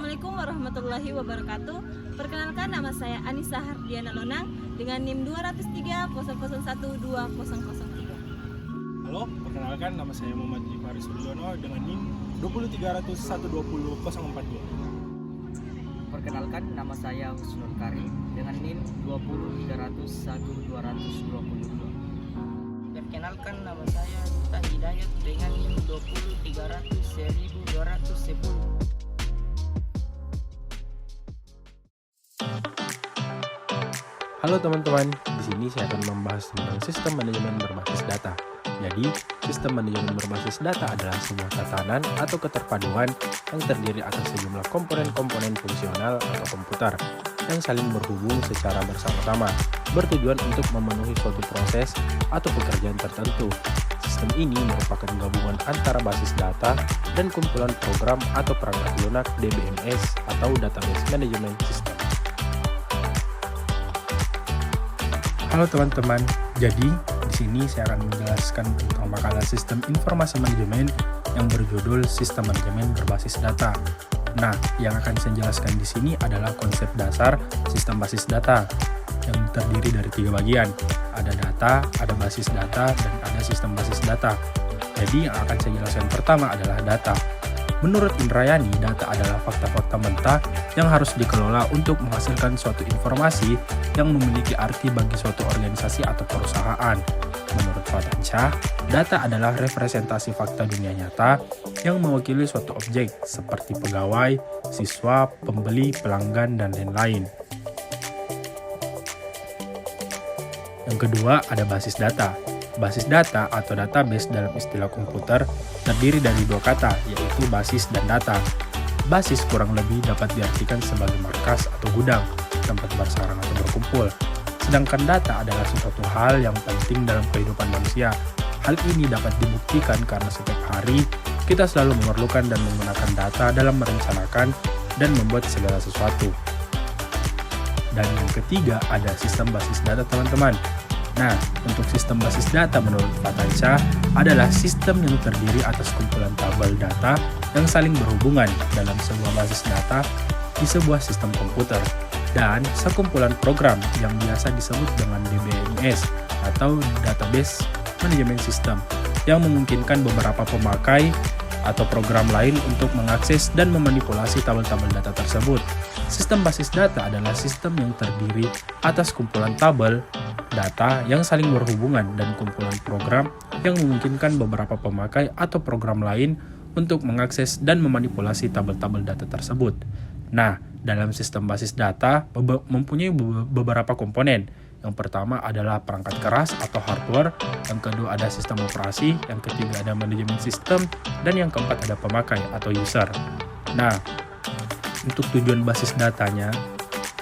Assalamualaikum warahmatullahi wabarakatuh. Perkenalkan, nama saya Anissa Hardiana Lonang dengan NIM 203.0012003. Halo, perkenalkan nama saya Muhammad Faris Budiono dengan NIM 203001242. Perkenalkan, nama saya Husnul Karim dengan NIM 203011222. Perkenalkan, nama saya Duta Hidayat dengan NIM 203001210. Halo teman-teman, di sini saya akan membahas tentang sistem manajemen berbasis data. Jadi, sistem manajemen berbasis data adalah sebuah tatanan atau keterpaduan yang terdiri atas sejumlah komponen-komponen fungsional atau komputer yang saling berhubung secara bersama-sama, bertujuan untuk memenuhi suatu proses atau pekerjaan tertentu. Sistem ini merupakan gabungan antara basis data dan kumpulan program atau perangkat lunak DBMS atau Database Management System. Halo teman-teman, jadi di sini saya akan menjelaskan tentang makalah sistem informasi manajemen yang berjudul Sistem Manajemen Berbasis Data. Nah, yang akan saya jelaskan di sini adalah konsep dasar sistem basis data yang terdiri dari 3 bagian. Ada data, ada basis data, dan ada sistem basis data. Jadi yang akan saya jelaskan pertama adalah data. Menurut Indrayani, data adalah fakta-fakta mentah yang harus dikelola untuk menghasilkan suatu informasi yang memiliki arti bagi suatu organisasi atau perusahaan. Menurut Fatansyah, data adalah representasi fakta dunia nyata yang mewakili suatu objek seperti pegawai, siswa, pembeli, pelanggan, dan lain-lain. Yang kedua, ada basis data. Basis data atau database dalam istilah komputer terdiri dari 2 kata, yaitu basis dan data. Basis kurang lebih dapat diartikan sebagai markas atau gudang, tempat bersarang atau berkumpul. Sedangkan data adalah sesuatu hal yang penting dalam kehidupan manusia. Hal ini dapat dibuktikan karena setiap hari kita selalu memerlukan dan menggunakan data dalam merencanakan dan membuat segala sesuatu. Dan yang ketiga, ada sistem basis data, teman-teman. Nah, untuk sistem basis data menurut Fatansyah adalah sistem yang terdiri atas kumpulan tabel data yang saling berhubungan dalam sebuah basis data di sebuah sistem komputer, dan sekumpulan program yang biasa disebut dengan DBMS atau Database Management System yang memungkinkan beberapa pemakai atau program lain untuk mengakses dan memanipulasi tabel-tabel data tersebut. Sistem basis data adalah sistem yang terdiri atas kumpulan tabel data yang saling berhubungan dan kumpulan program yang memungkinkan beberapa pemakai atau program lain untuk mengakses dan memanipulasi tabel-tabel data tersebut. Nah, dalam sistem basis data mempunyai beberapa komponen. Yang pertama adalah perangkat keras atau hardware, yang kedua ada sistem operasi, yang ketiga ada manajemen sistem, dan yang keempat ada pemakai atau user. Nah, untuk tujuan basis datanya,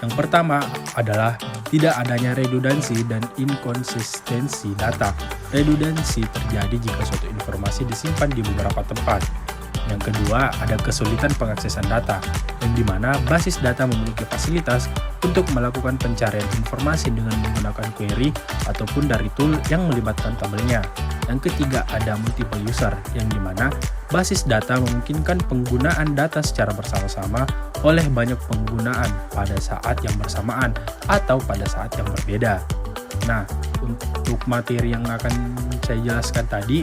yang pertama adalah tidak adanya redundansi dan inkonsistensi data. Redundansi terjadi jika suatu informasi disimpan di beberapa tempat. Yang kedua, ada kesulitan pengaksesan data, yang dimana basis data memiliki fasilitas untuk melakukan pencarian informasi dengan menggunakan query ataupun dari tool yang melibatkan tabelnya. Yang ketiga, ada multiple user, yang dimana basis data memungkinkan penggunaan data secara bersama-sama oleh banyak penggunaan pada saat yang bersamaan atau pada saat yang berbeda. Nah, untuk materi yang akan saya jelaskan tadi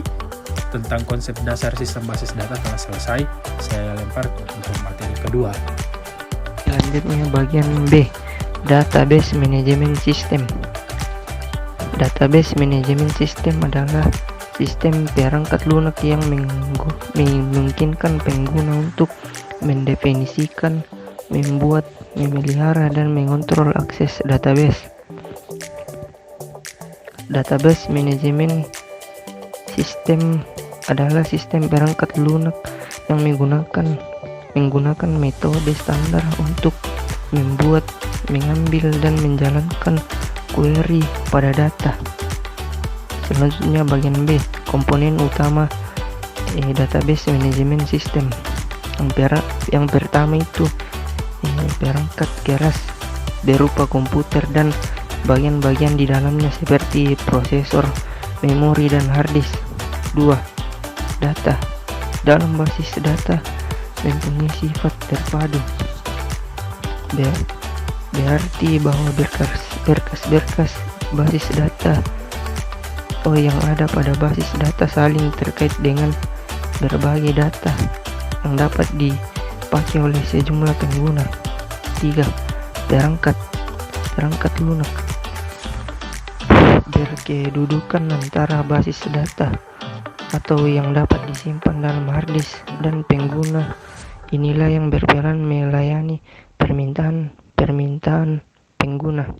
tentang konsep dasar sistem basis data telah selesai. Saya lempar untuk materi kedua. Selanjutnya bagian B, Database Management System. Database Management System adalah sistem perangkat lunak yang memungkinkan pengguna untuk mendefinisikan, membuat, memelihara, dan mengontrol akses database. Database Management System adalah sistem perangkat lunak yang menggunakan metode standar untuk membuat, mengambil, dan menjalankan query pada data. Selanjutnya bagian B, komponen utama Database Management System. Yang pertama itu perangkat keras berupa komputer dan bagian-bagian di dalamnya seperti prosesor, memori, dan hard disk. 2. Data. Dalam basis data mempunyai sifat terpadu berarti bahwa berkas-berkas basis data yang ada pada basis data saling terkait dengan berbagai data yang dapat dipakai oleh sejumlah pengguna. 3. Perangkat lunak berkedudukan antara basis data atau yang dapat disimpan dalam harddisk dan pengguna. Inilah yang berperan melayani permintaan pengguna.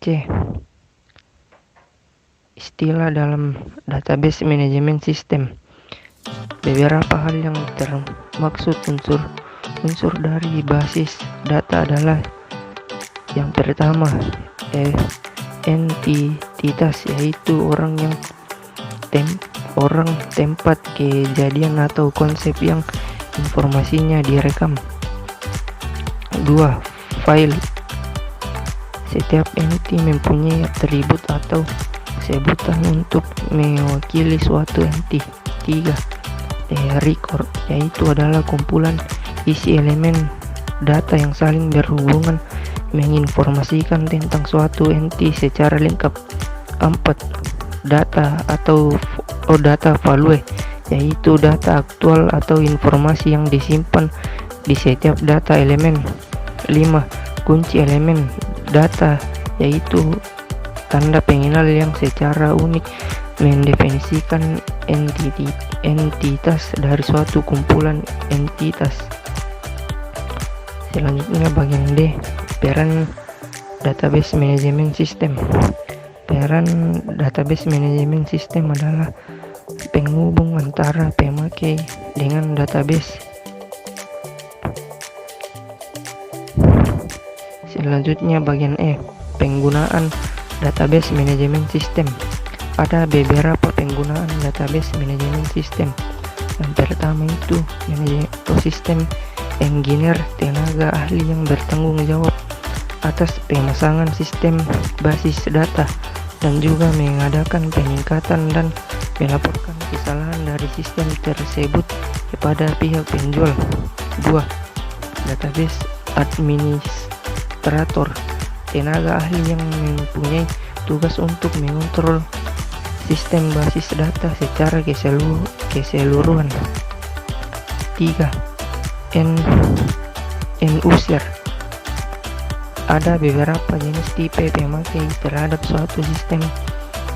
C. Istilah dalam database manajemen sistem. Beberapa hal yang termaksud unsur dari basis data adalah yang pertama, entitas, yaitu orang, tempat, kejadian atau konsep yang informasinya direkam. 2. File. Setiap enti mempunyai atribut atau sebutan untuk mewakili suatu enti. 3. Record, yaitu adalah kumpulan isi elemen data yang saling berhubungan menginformasikan tentang suatu enti secara lengkap. 4. Data atau data value, yaitu data aktual atau informasi yang disimpan di setiap data elemen. 5. Kunci elemen data, yaitu tanda pengenal yang secara unik mendefinisikan entitas dari suatu kumpulan entitas. Selanjutnya bagian D, peran database manajemen sistem. Peran database manajemen sistem adalah penghubung antara pemakai dengan database. Selanjutnya bagian E, penggunaan database manajemen sistem. Ada beberapa penggunaan database manajemen sistem. Yang pertama itu sistem engineer, tenaga ahli yang bertanggung jawab atas pemasangan sistem basis data dan juga mengadakan peningkatan dan melaporkan kesalahan dari sistem tersebut kepada pihak penjual. 2. Database administrator, tenaga ahli yang mempunyai tugas untuk mengontrol sistem basis data secara keseluruhan. 3. End user. Ada beberapa jenis tipe pemakai terhadap suatu sistem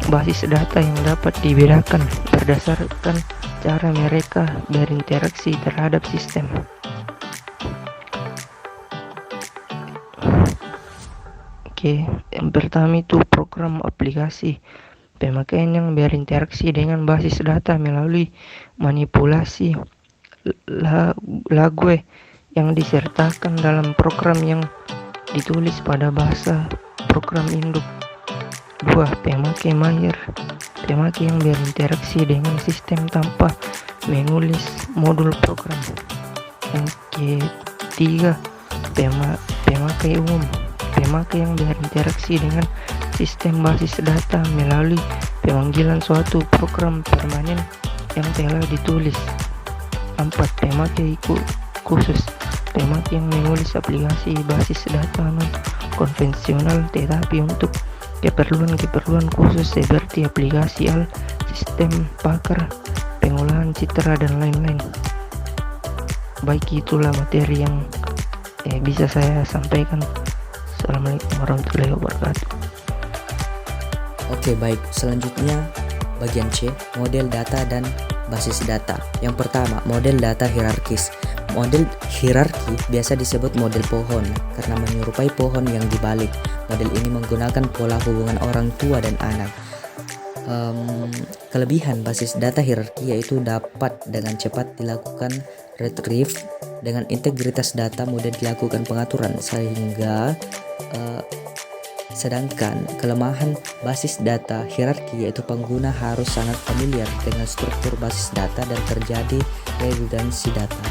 basis data yang dapat dibedakan berdasarkan cara mereka berinteraksi terhadap sistem. Yang pertama itu program aplikasi. Pemakaian yang berinteraksi dengan basis data melalui manipulasi lagu yang disertakan dalam program yang ditulis pada bahasa program induk. 2. Pemakai mahir, pemakai yang berinteraksi dengan sistem tanpa menulis modul program. Yang ketiga, pemakai umum, pemakai yang berinteraksi dengan sistem basis data melalui pemanggilan suatu program permanen yang telah ditulis. 4. Pemakai khusus, pemakai yang menulis aplikasi basis data non konvensional tetapi untuk keperluan khusus seperti aplikasi sistem pakar, pengolahan citra dan lain-lain. Baik, itulah materi yang bisa saya sampaikan. Assalamualaikum warahmatullahi wabarakatuh. Oke, baik. Selanjutnya bagian C, model data dan basis data. Yang pertama, model data hierarkis. Model hierarki biasa disebut model pohon karena menyerupai pohon yang dibalik. Model ini menggunakan pola hubungan orang tua dan anak. Kelebihan basis data hierarki yaitu dapat dengan cepat dilakukan retrieve, dengan integritas data mudah dilakukan pengaturan, sedangkan kelemahan basis data hierarki yaitu pengguna harus sangat familiar dengan struktur basis data dan terjadi redundansi data.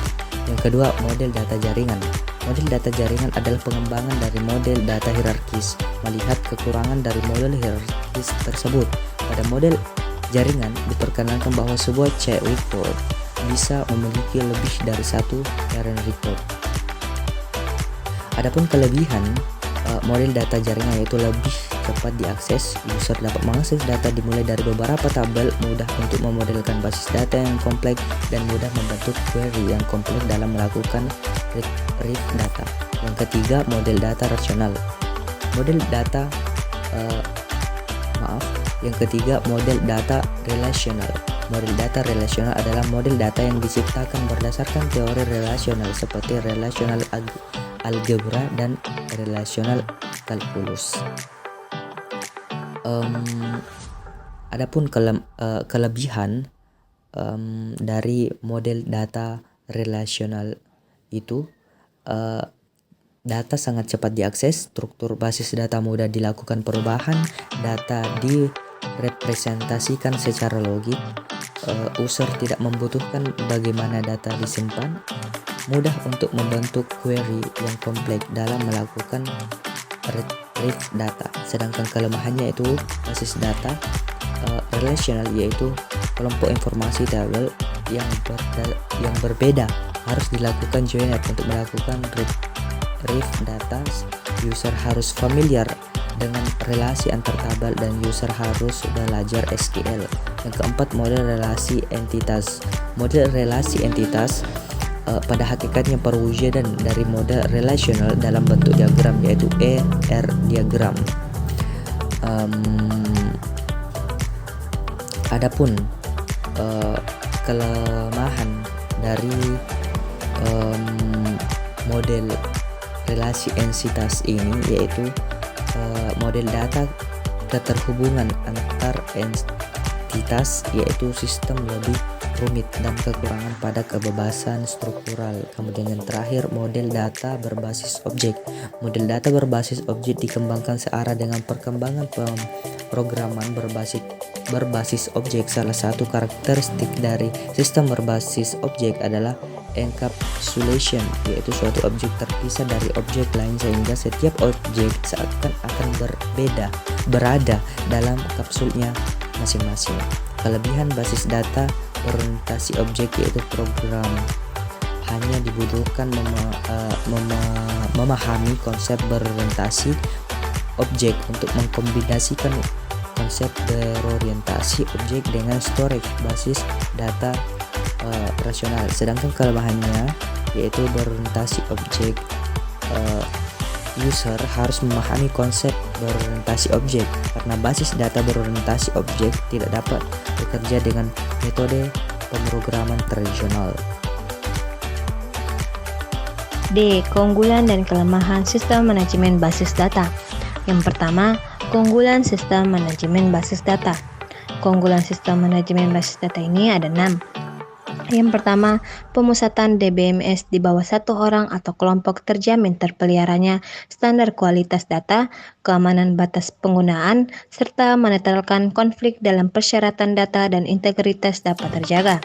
Yang kedua, model data jaringan. Model data jaringan adalah pengembangan dari model data hierarkis, melihat kekurangan dari model hierarkis tersebut. Pada model jaringan diperkenalkan bahwa sebuah chain record bisa memiliki lebih dari satu parent record. Adapun kelebihan model data jaringan yaitu lebih cepat diakses. User dapat mengakses data dimulai dari beberapa tabel, mudah untuk memodelkan basis data yang kompleks, dan mudah membentuk query yang kompleks dalam melakukan retrieve data. Yang ketiga, model data rasional. Yang ketiga, model data relasional. Model data relasional adalah model data yang diciptakan berdasarkan teori relasional seperti relational algebra dan relational calculus. Adapun kelebihan dari model data relasional itu, data sangat cepat diakses, struktur basis data mudah dilakukan perubahan, data direpresentasikan secara logik, user tidak membutuhkan bagaimana data disimpan, mudah untuk membentuk query yang kompleks dalam melakukan retrieve data. Sedangkan kelemahannya itu basis data relational, yaitu kelompok informasi tabel yang berbeda harus dilakukan join up untuk melakukan retrieve data. User harus familiar dengan relasi antar tabel dan user harus belajar SQL. Yang keempat, model relasi entitas. Model relasi entitas pada hakikatnya perwujudan dari model relasional dalam bentuk diagram, yaitu ER diagram. Adapun kelemahan dari model relasi entitas ini yaitu model data keterhubungan antar entitas, yaitu sistem lebih rumit dan kekurangan pada kebebasan struktural. Kemudian yang terakhir, model data berbasis objek. Model data berbasis objek dikembangkan searah dengan perkembangan pemrograman berbasis objek. Salah satu karakteristik dari sistem berbasis objek adalah encapsulation, yaitu suatu objek terpisah dari objek lain sehingga setiap objek seakan-akan berada dalam kapsulnya masing-masing. Kelebihan basis data orientasi objek yaitu program hanya dibutuhkan memahami konsep berorientasi objek untuk mengkombinasikan konsep berorientasi objek dengan storage basis data rasional. Sedangkan kelemahannya yaitu berorientasi objek, user harus memahami konsep berorientasi objek karena basis data berorientasi objek tidak dapat bekerja dengan metode pemrograman tradisional. D. Keunggulan dan kelemahan sistem manajemen basis data. Yang pertama, keunggulan sistem manajemen basis data. Keunggulan sistem manajemen basis data ini ada 6. Yang pertama, pemusatan DBMS di bawah satu orang atau kelompok terjamin terpeliharanya standar kualitas data, keamanan batas penggunaan, serta menetralkan konflik dalam persyaratan data dan integritas dapat terjaga.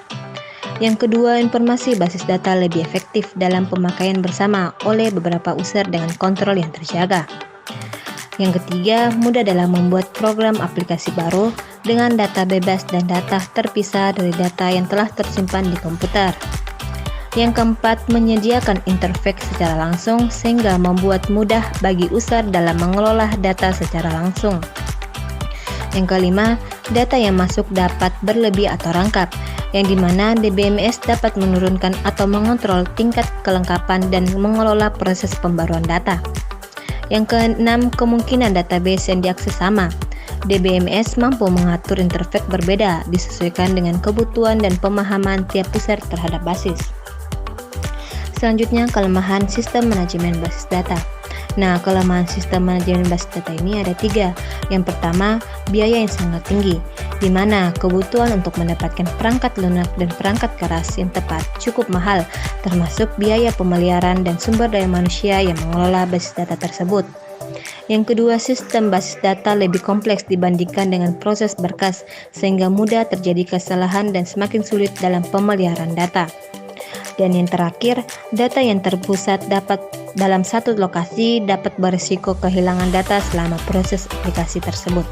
Yang kedua, informasi basis data lebih efektif dalam pemakaian bersama oleh beberapa user dengan kontrol yang terjaga. Yang ketiga, mudah dalam membuat program aplikasi baru dengan data bebas dan data terpisah dari data yang telah tersimpan di komputer. Yang keempat, menyediakan interface secara langsung sehingga membuat mudah bagi user dalam mengelola data secara langsung. Yang kelima, data yang masuk dapat berlebih atau rangkap, yang dimana DBMS dapat menurunkan atau mengontrol tingkat kelengkapan dan mengelola proses pembaruan data. Yang keenam, kemungkinan database yang diakses sama. DBMS mampu mengatur interface berbeda disesuaikan dengan kebutuhan dan pemahaman tiap user terhadap basis. Selanjutnya, kelemahan sistem manajemen basis data. Nah, kelemahan sistem manajemen basis data ini ada 3. Yang pertama, biaya yang sangat tinggi, di mana kebutuhan untuk mendapatkan perangkat lunak dan perangkat keras yang tepat cukup mahal, termasuk biaya pemeliharaan dan sumber daya manusia yang mengelola basis data tersebut. Yang kedua, sistem basis data lebih kompleks dibandingkan dengan proses berkas, sehingga mudah terjadi kesalahan dan semakin sulit dalam pemeliharaan data. Dan yang terakhir, data yang terpusat dalam satu lokasi dapat berisiko kehilangan data selama proses aplikasi tersebut.